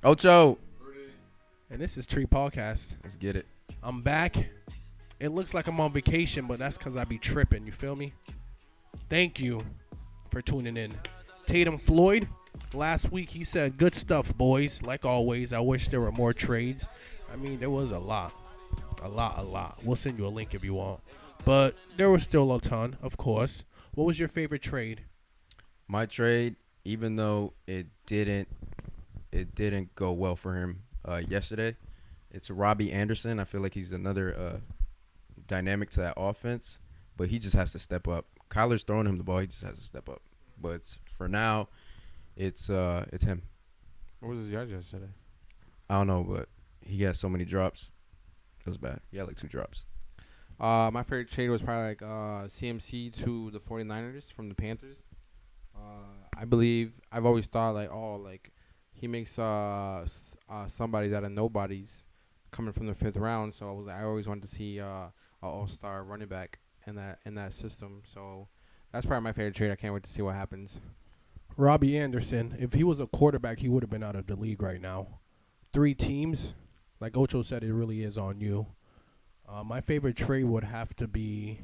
Ocho. And this is Tree Podcast. Let's get it. I'm back. It looks like I'm on vacation, but that's because I be tripping. You feel me? Thank you for tuning in. Tatum Floyd, last week he said, good stuff, boys. Like always, I wish there were more trades. I mean, there was a lot. A lot. We'll send you a link if you want. But there was still a ton, of course. What was your favorite trade? My trade, even though it didn't go well for him yesterday, it's Robbie Anderson. I feel like he's another dynamic to that offense, but he just has to step up. Kyler's throwing him the ball. He just has to step up. But for now, it's him. What was his yard yesterday? I don't know, but he has so many drops. It was bad. He had like 2 drops. My favorite trade was probably like CMC to the 49ers from the Panthers. I believe I've always thought like he makes somebody's out of nobodies coming from the 5th round. So I always wanted to see a all-star running back in that system. So that's probably my favorite trade. I can't wait to see what happens. Robbie Anderson, if he was a quarterback, he would have been out of the league right now. 3 teams, like Ocho said, it really is on you. My favorite trade would have to be...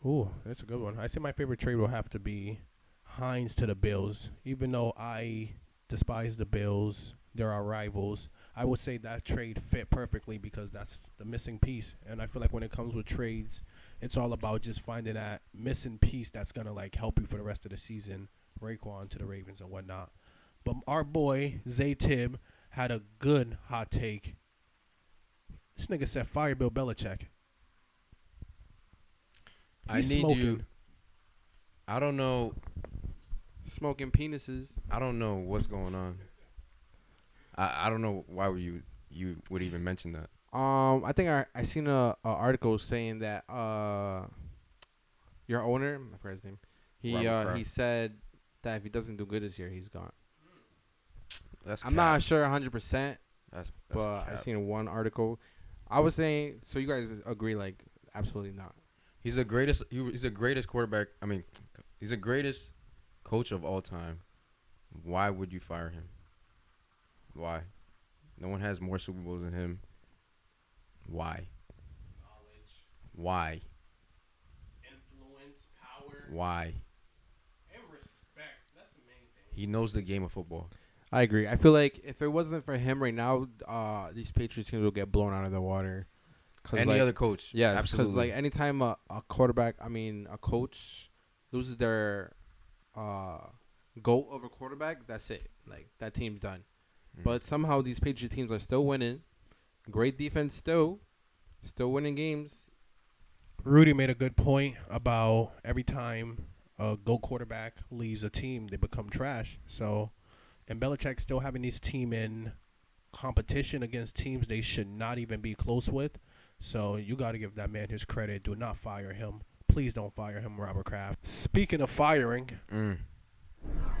Ooh, that's a good one. I say my favorite trade will have to be Hines to the Bills. Even though I despise the Bills, they're our rivals, I would say that trade fit perfectly because that's the missing piece. And I feel like when it comes with trades, it's all about just finding that missing piece that's going to like help you for the rest of the season. Raekwon to the Ravens and whatnot. But our boy, Zay Tibb, had a good hot take. This nigga said fire Bill Belichick. I need you. I don't know. Smoking penises. I don't know what's going on. I don't know why you would even mention that. I think I seen a article saying that your owner, I forgot his name. He said that if he doesn't do good this year, he's gone. I'm not sure 100%, but I seen one article. I was saying, so you guys agree? Like, absolutely not. He's the greatest. He's the greatest quarterback. I mean, he's the greatest coach of all time. Why would you fire him? Why? No one has more Super Bowls than him. Why? Knowledge. Why? Influence, power. Why? And respect. That's the main thing. He knows the game of football. I agree. I feel like if it wasn't for him right now, these Patriots teams will get blown out of the water. Any other coach. Yeah, absolutely. Because like anytime a coach loses their goal of a quarterback, that's it. Like that team's done. Mm-hmm. But somehow these Patriot teams are still winning. Great defense still winning games. Rudy made a good point about every time a GOAT quarterback leaves a team, they become trash. So, and Belichick still having this team in competition against teams they should not even be close with. So you got to give that man his credit. Do not fire him. Please don't fire him, Robert Kraft. Speaking of firing,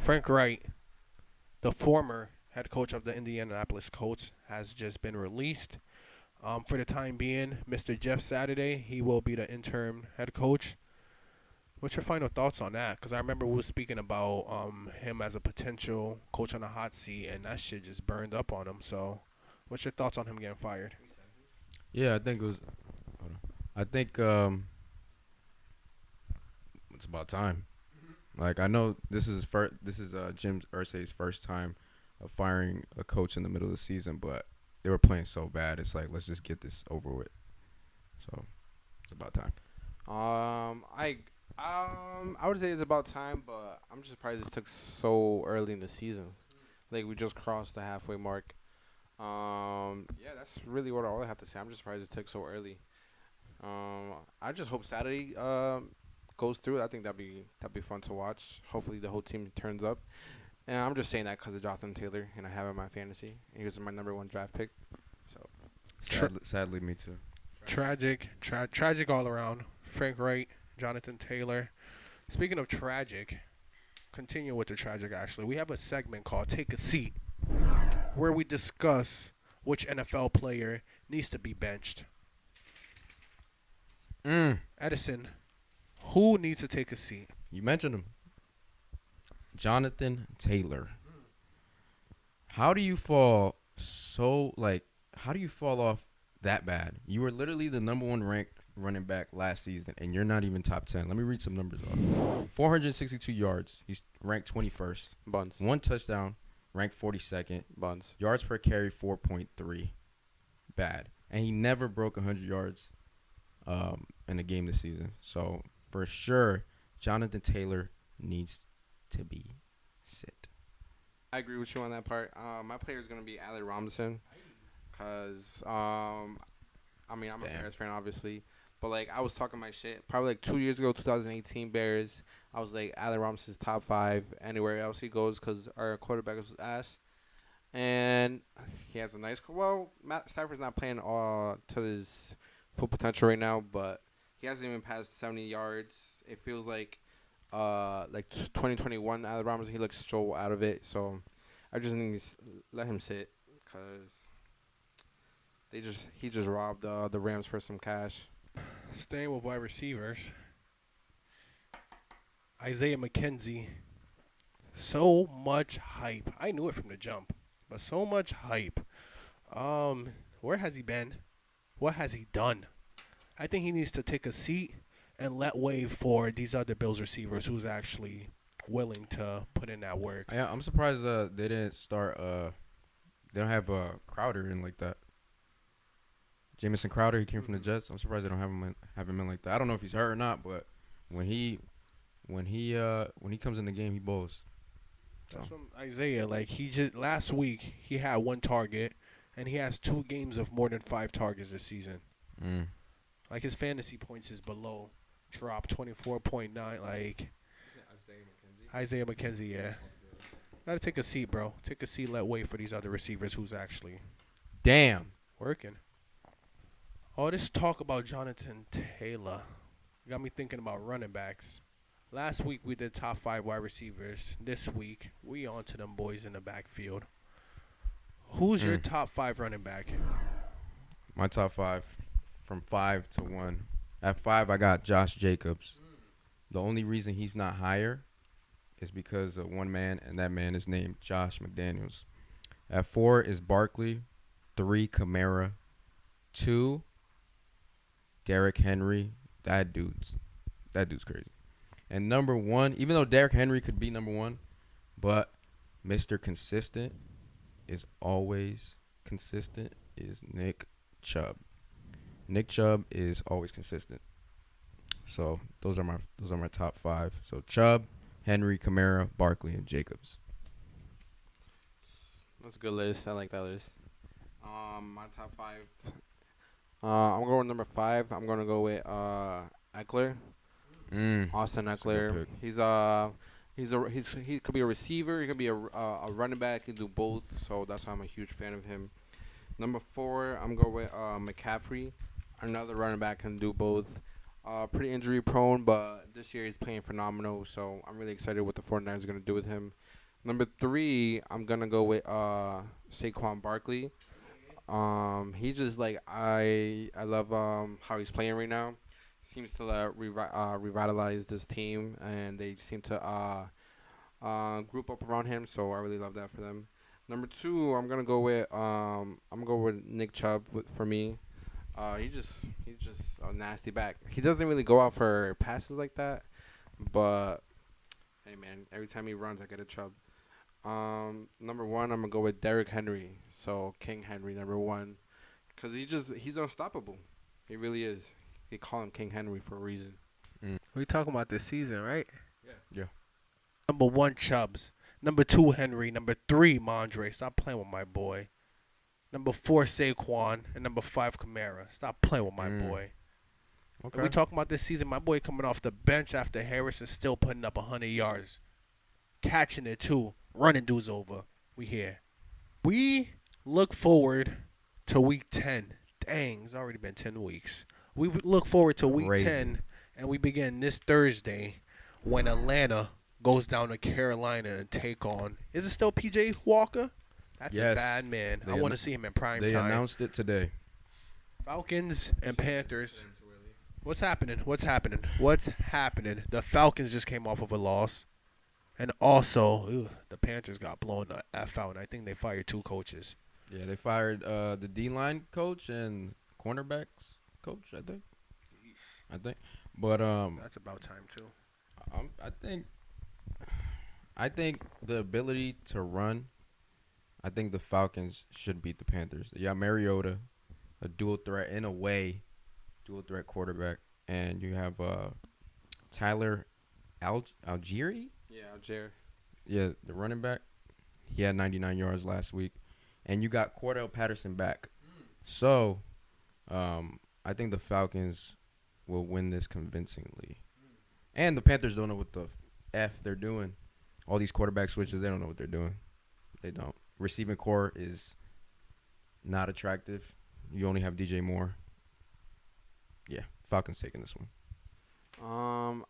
Frank Wright, the former head coach of the Indianapolis Colts, has just been released. For the time being, Mr. Jeff Saturday, he will be the interim head coach. What's your final thoughts on that? Because I remember we were speaking about him as a potential coach on the hot seat, and that shit just burned up on him. So what's your thoughts on him getting fired? Yeah, I think it was. Hold on. I think it's about time. Like I know this is Jim Irsay's first time of firing a coach in the middle of the season, but they were playing so bad. It's like let's just get this over with. So it's about time. I would say it's about time, but I'm just surprised it took so early in the season. Like we just crossed the halfway mark. Yeah, that's really all I have to say. I'm just surprised it took so early. I just hope Saturday goes through. I think that'd be fun to watch. Hopefully the whole team turns up. And I'm just saying that because of Jonathan Taylor, and I have him in my fantasy. He was my number 1 draft pick. So sadly, me too. Tragic all around. Frank Wright, Jonathan Taylor. Speaking of tragic, continue with the tragic. Actually, we have a segment called "Take a Seat," where we discuss which NFL player needs to be benched. Edison, who needs to take a seat? You mentioned him. Jonathan Taylor. How do you fall so like? How do you fall off that bad? You were literally the number one ranked running back last season, and you're not even top 10. Let me read some numbers off. 462 yards. He's ranked 21st. Buns. One touchdown, ranked 42nd. Buns. Yards per carry 4.3. Bad. And he never broke 100 yards in a game this season. So for sure, Jonathan Taylor needs to be sit. I agree with you on that part. My player is gonna be Allen Robinson, cause I mean I'm a Damn. Bears fan obviously, but like I was talking my shit probably like 2 years ago, 2018 Bears. I was like Allen Robinson's top 5 anywhere else he goes, cause our quarterback is ass, and he has a nice. Well, Matt Stafford's not playing to his full potential right now, but he hasn't even passed 70 yards. It feels like 2021 Allen Robinson, he looks so out of it. So I just need to let him sit, cause he just robbed the Rams for some cash. Staying with wide receivers, Isaiah McKenzie. So much hype. I knew it from the jump, but so much hype. Where has he been? What has he done? I think he needs to take a seat and let way for these other Bills receivers who's actually willing to put in that work. Yeah, I'm surprised they didn't start. They don't have Crowder in like that. Jamison Crowder, he came from the Jets. I'm surprised they don't have him in like that. I don't know if he's hurt or not, but when he comes in the game, he bowls. So That's from Isaiah. Like he just last week he had one target, and he has 2 games of more than 5 targets this season. mm. Like his fantasy points is below, drop 24.9. Like Isaiah McKenzie, yeah. Gotta take a seat, bro. Take a seat. Let wait for these other receivers who's actually Damn. working. All this talk about Jonathan Taylor got me thinking about running backs. Last week we did top 5 wide receivers. This week we on to them boys in the backfield. Who's your top 5 running back? My top 5 from 5 to 1. At 5, I got Josh Jacobs. The only reason he's not higher is because of one man, and that man is named Josh McDaniels. At 4 is Barkley. 3, Kamara. 2, Derrick Henry. That dude's crazy. And number 1, even though Derrick Henry could be number 1, but Mr. Consistent is always consistent is Nick Chubb. Nick Chubb is always consistent. So those are my top 5. So Chubb, Henry, Kamara, Barkley, and Jacobs. That's a good list. I like that list. My top 5. I'm going with number 5. I'm gonna go with Eckler. Austin That's a good Eckler. pick. He could be a receiver. He could be a running back. He can do both. So that's why I'm a huge fan of him. Number 4, I'm going with McCaffrey. Another running back can do both. Pretty injury prone, but this year he's playing phenomenal. So I'm really excited what the 49ers are gonna do with him. Number 3, I'm gonna go with Saquon Barkley. He just like I love how he's playing right now. Seems to revitalize this team, and they seem to group up around him. So I really love that for them. Number 2, I'm gonna go with Nick Chubb for me. He's just a nasty back. He doesn't really go out for passes like that, but hey man, every time he runs, I get a Chubb. Number 1, I'm gonna go with Derrick Henry. So King Henry, number 1, because he's unstoppable. He really is. They call him King Henry for a reason. We talking about this season, right? Yeah. Number 1, Chubbs. Number 2, Henry. Number 3, Mondre. Stop playing with my boy. Number 4, Saquon. And number 5, Kamara. Stop playing with my boy. Okay. We talking about this season. My boy coming off the bench after Harris is still putting up 100 yards. Catching it, too. Running dudes over. We here. We look forward to week 10. Dang, it's already been 10 weeks. We look forward to week Crazy. 10, and we begin this Thursday when Atlanta goes down to Carolina and take on. Is it still P.J. Walker? That's Yes. a bad man. They I want to see him in prime They time. announced it today. Falcons and Panthers. What's happening? The Falcons just came off of a loss, And also, the Panthers got blown the f out, and I think they fired 2 coaches. Yeah, they fired the D line coach and cornerbacks coach. I think, but That's about time too. I'm, I think the ability to run. I think the Falcons should beat the Panthers. Yeah, Mariota, a dual threat in a way, dual threat quarterback, and you have Tyler Algieri. Yeah, Jared. Yeah, the running back. He had 99 yards last week, and you got Cordell Patterson back. So, I think the Falcons will win this convincingly. And the Panthers don't know what the f they're doing. All these quarterback switches, they don't know what they're doing. They don't. Receiving core is not attractive. You only have DJ Moore. Yeah, Falcons taking this one.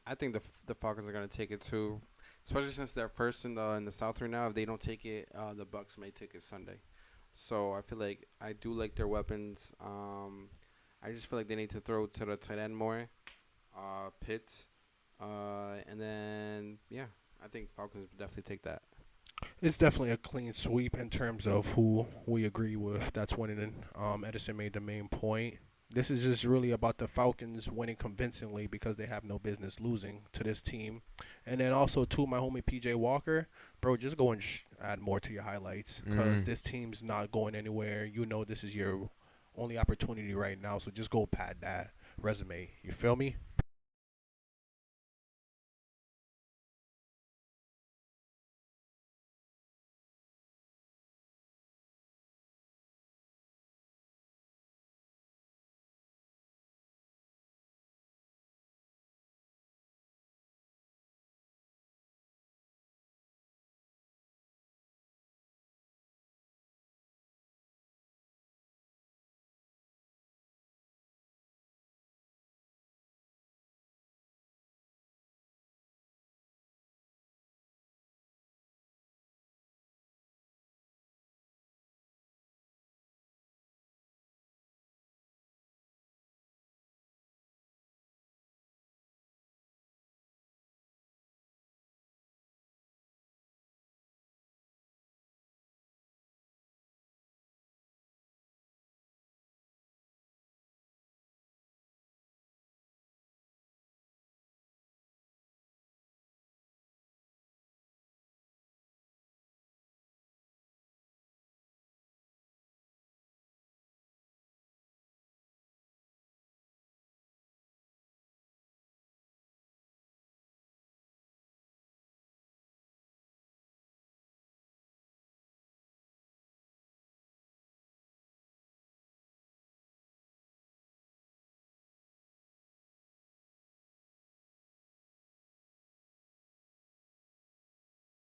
I think the Falcons are gonna take it too, especially since they're first in the South right now. If they don't take it, the Bucks may take it Sunday. So I feel like I do like their weapons. I just feel like they need to throw to the tight end more, Pitts, and then yeah, I think Falcons definitely take that. It's definitely a clean sweep in terms of who we agree with that's winning. Edison made the main point. This is just really about the Falcons winning convincingly because they have no business losing to this team. And then also, too, my homie PJ Walker, bro, just go and add more to your highlights because this team's not going anywhere. You know this is your only opportunity right now, so just go pad that resume. You feel me?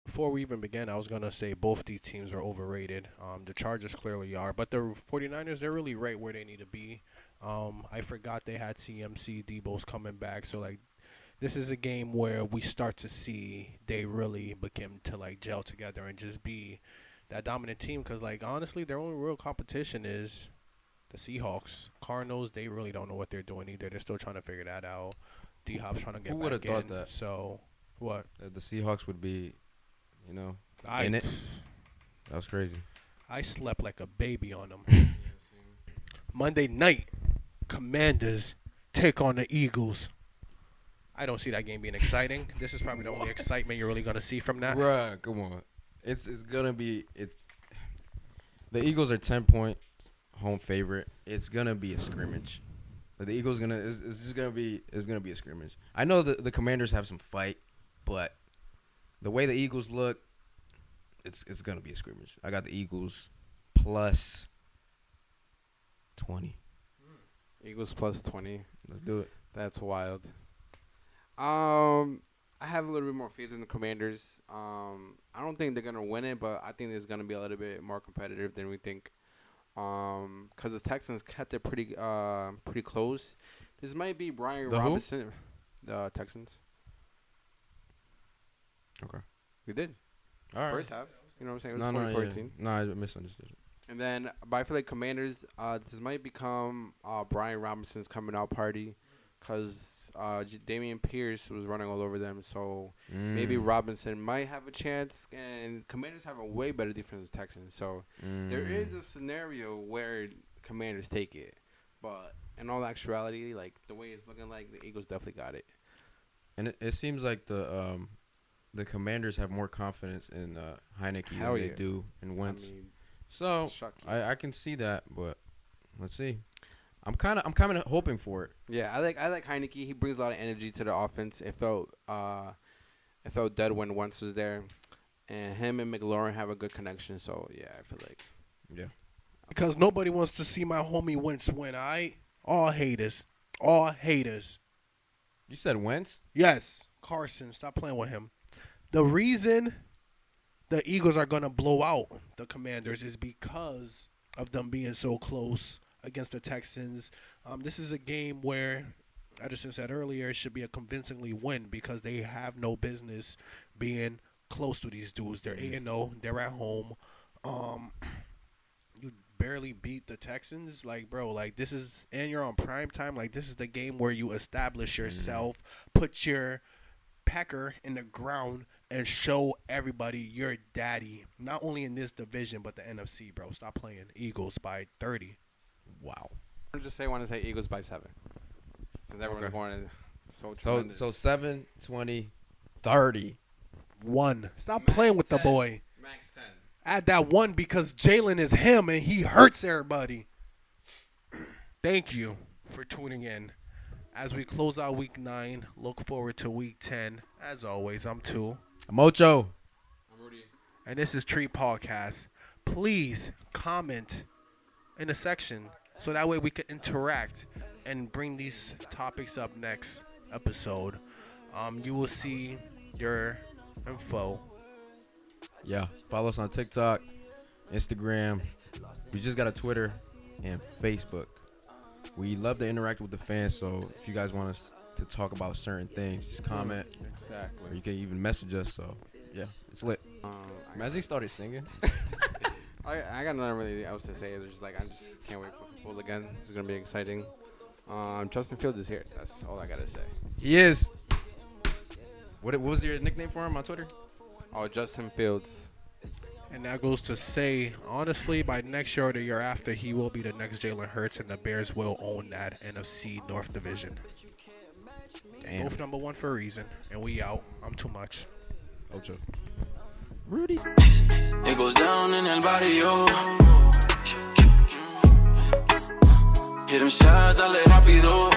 Before we even begin, I was going to say both these teams are overrated. The Chargers clearly are, but the 49ers, they're really right where they need to be. I forgot they had CMC, Debo's coming back. So, like, this is a game where we start to see they really begin to, like, gel together and just be that dominant team. Because, like, honestly, their only real competition is the Seahawks. Cardinals, they really don't know what they're doing either. They're still trying to figure that out. D-Hop's trying to Who get would have back thought in. that So, what? the Seahawks would be, you know, I in it? That was crazy. I slept like a baby on them. Yeah, same. Monday night, Commanders take on the Eagles. I don't see that game being exciting. This is probably the only excitement you're really going to see from that. Bruh, come on. It's gonna be the Eagles are 10-point home favorite. It's gonna be a scrimmage. The Eagles it's just gonna be a scrimmage. I know the Commanders have some fight, but the way the Eagles look, it's gonna be a scrimmage. I got the Eagles plus 20. Eagles plus 20. Let's do it. That's wild. I have a little bit more faith in the Commanders. I don't think they're gonna win it, but I think it's gonna be a little bit more competitive than we think. Because the Texans kept it pretty close. This might be Brian The who? Robinson. The Texans. Okay. We did All right. first half. You know what I'm saying? It No, was no, 14. yeah. No, I misunderstood it. And then, but I feel like Commanders. This might become Brian Robinson's coming out party. because Damian Pierce was running all over them. So maybe Mm. Robinson might have a chance. And Commanders have a way better defense than Texans. So there is a scenario where Commanders take it. But in all actuality, like the way it's looking like, the Eagles definitely got it. And it seems like the Commanders have more confidence in Heineke Hell than they yeah. do in Wentz. I mean, So shock you. I can see that, but let's see. I'm kind of hoping for it. Yeah, I like Heineke. He brings a lot of energy to the offense. It felt dead when Wentz was there, and him and McLaurin have a good connection. So yeah, I feel like Yeah. Because nobody wants to see my homie Wentz win. All haters. All haters. You said Wentz? Yes, Carson, stop playing with him. The reason the Eagles are going to blow out the Commanders is because of them being so close against the Texans. This is a game where, Edison said earlier, it should be a convincingly win because they have no business being close to these dudes. They're 8-0. They're at home. You barely beat the Texans. Like, bro, like this is, and you're on prime time. Like, this is the game where you establish yourself, put your pecker in the ground, and show everybody you're daddy. Not only in this division, but the NFC, bro. Stop playing. Eagles by 30. Wow. I want to say Eagles by 7. Since everyone's Okay. going so So tremendous. 7, 20, 30. 1. Stop Max playing with the 10. boy. Max 10. Add that 1 because Jalen is him and he hurts everybody. Thank you for tuning in. As we close out week 9, look forward to week 10. As always, I'm 2. Mocho. I'm Rudy. And this is Tree Podcast. Please comment in the section so that way we can interact and bring these topics up next episode. You will see your info. Yeah. Follow us on TikTok, Instagram. We just got a Twitter and Facebook. We love to interact with the fans, so if you guys want us to talk about certain things, just comment. Or Exactly. you can even message us. So, yeah, it's lit. Mazzy started singing. I got nothing really else to say. It's just like I just can't wait for football again. It's gonna be exciting. Justin Fields is here. That's all I gotta say. He is. What was your nickname for him on Twitter? Oh, Justin Fields. And that goes to say, honestly, by next year or the year after, he will be the next Jalen Hurts, and the Bears will own that NFC North Division. Damn. Both number 1 for a reason, and we out. I'm too much. Ocho. Rudy. It goes down in el barrio. Hit him shot, dale rápido.